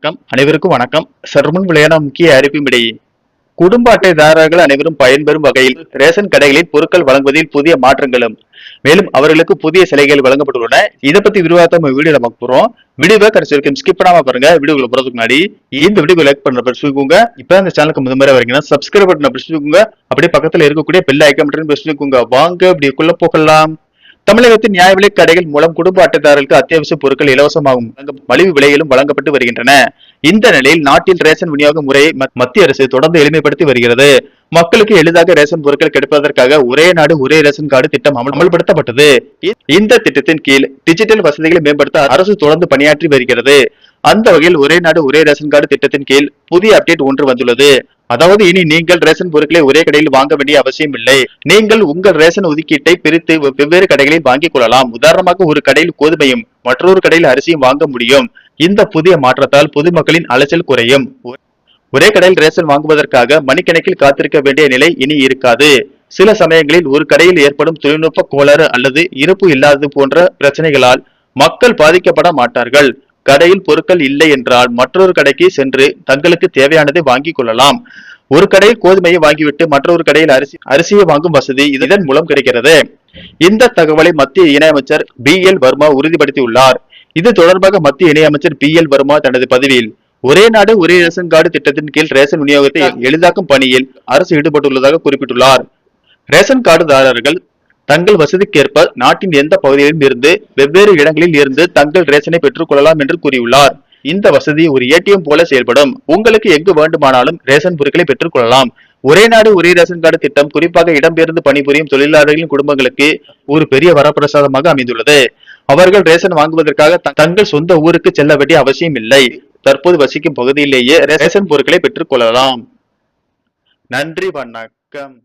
அனைவருக்கும் வணக்கம். சற்றுமுன் வெளியான முக்கிய அறிவிப்பும் இடையே குடும்ப அட்டைதாரர்கள் அனைவரும் பயன்பெறும் வகையில் ரேஷன் கடைகளில் பொருட்கள் வழங்குவதில் புதிய மாற்றங்களும் மேலும் அவர்களுக்கு புதிய சலுகைகள் வழங்கப்பட்டுள்ளன. இதை பத்தி விரிவாக நம்ம வீடியோ நம்ம போறோம். வீடியோவை கடைசி வரைக்கும் ஸ்கிப் பண்ணாம பாருங்க. வீடியோக்குள்ள போறதுக்கு முன்னாடி இந்த வீடியோ லைக் பண்ண பிரச்சனைக்குங்க. இப்ப இந்த சேனலுக்கு முதல் வரீங்கன்னா சப்ஸ்கிரைப் பட்டனை பிரச்சனைக்குங்க. அப்படியே பக்கத்துல இருக்கக்கூடிய பெல் ஐக்கான் பட்டன் பிரச்சனைக்குங்க. வாங்க அப்படிக்குள்ள போகலாம். தமிழகத்தின் நியாய விலைக் கடைகள் மூலம் குடும்ப அட்டைதாரர்களுக்கு அத்தியாவசிய பொருட்கள் இலவசமாகும் மலிவு விலையிலும் வழங்கப்பட்டு வருகின்றன. இந்த நிலையில் நாட்டில் ரேஷன் விநியோக முறையை மத்திய அரசு தொடர்ந்து எளிமைப்படுத்தி வருகிறது. மக்களுக்கு எளிதாக ரேஷன் பொருட்கள் கிடைப்பதற்காக ஒரே நாடு ஒரே ரேஷன் கார்டு திட்டம் அமல்படுத்தப்பட்டது. இந்த திட்டத்தின் கீழ் டிஜிட்டல் வசதிகளை மேம்படுத்த அரசு தொடர்ந்து பணியாற்றி வருகிறது. அந்த வகையில் ஒரே நாடு ஒரே ரேஷன் கார்டு திட்டத்தின் கீழ் புதிய அப்டேட் ஒன்று வந்துள்ளது. அதாவது இனி நீங்கள் ரேஷன் பொருட்களை ஒரே கடையில் வாங்க வேண்டிய அவசியம் இல்லை. நீங்கள் உங்கள் ரேஷன் ஒதுக்கீட்டை பிரித்து வெவ்வேறு கடைகளில் வாங்கிக் கொள்ளலாம். உதாரணமாக ஒரு கடையில் கோதுமையும் மற்றொரு கடையில் அரிசியும் வாங்க முடியும். இந்த புதிய மாற்றத்தால் பொதுமக்களின் அலைச்சல் குறையும். ஒரே கடையில் ரேஷன் வாங்குவதற்காக மணிக்கணக்கில் காத்திருக்க வேண்டிய நிலை இனி இருக்காது. சில சமயங்களில் ஒரு கடையில் ஏற்படும் தொழில்நுட்ப கோளாறு அல்லது இருப்பு இல்லாதது போன்ற பிரச்சனைகளால் மக்கள் பாதிக்கப்பட மாட்டார்கள். கடையில் பொருட்கள் இல்லை என்றால் மற்றொரு கடைக்கு சென்று தங்களுக்கு தேவையானதை வாங்கிக் கொள்ளலாம். ஒரு கடையில் கோதுமையை வாங்கிவிட்டு மற்றொரு கடையில் அரிசியை வாங்கும் வசதி இதன் மூலம் கிடைக்கிறது. இந்த தகவலை மத்திய இணையமைச்சர் BL வர்மா உறுதிப்படுத்தியுள்ளார். இது தொடர்பாக மத்திய இணையமைச்சர் BL வர்மா தனது பதிவில் ஒரே நாடு ஒரே ரேஷன் கார்டு திட்டத்தின் கீழ் ரேஷன் விநியோகத்தை எளிதாக்கும் பணியில் அரசு ஈடுபட்டுள்ளதாக குறிப்பிட்டுள்ளார். ரேஷன் கார்டுதாரர்கள் தங்கள் வசதிக்கேற்ப நாட்டின் எந்த பகுதியிலும் இருந்து வெவ்வேறு இடங்களில் இருந்து தங்கள் ரேஷனை பெற்றுக் கொள்ளலாம் என்று கூறியுள்ளார். இந்த வசதி ஒரு ATM போல செயல்படும். உங்களுக்கு எங்கு வேண்டுமானாலும் ரேஷன் பொருட்களை பெற்றுக் கொள்ளலாம். ஒரே நாடு ஒரே ரேஷன் கார்டு திட்டம் குறிப்பாக இடம்பெயர்ந்து பணிபுரியும் தொழிலாளர்களின் குடும்பங்களுக்கு ஒரு பெரிய வரப்பிரசாதமாக அமைந்துள்ளது. அவர்கள் ரேஷன் வாங்குவதற்காக தங்கள் சொந்த ஊருக்கு செல்ல வேண்டிய அவசியம் இல்லை. தற்போது வசிக்கும் பகுதியிலேயே ரேஷன் பொருட்களை பெற்றுக் கொள்ளலாம். நன்றி, வணக்கம்.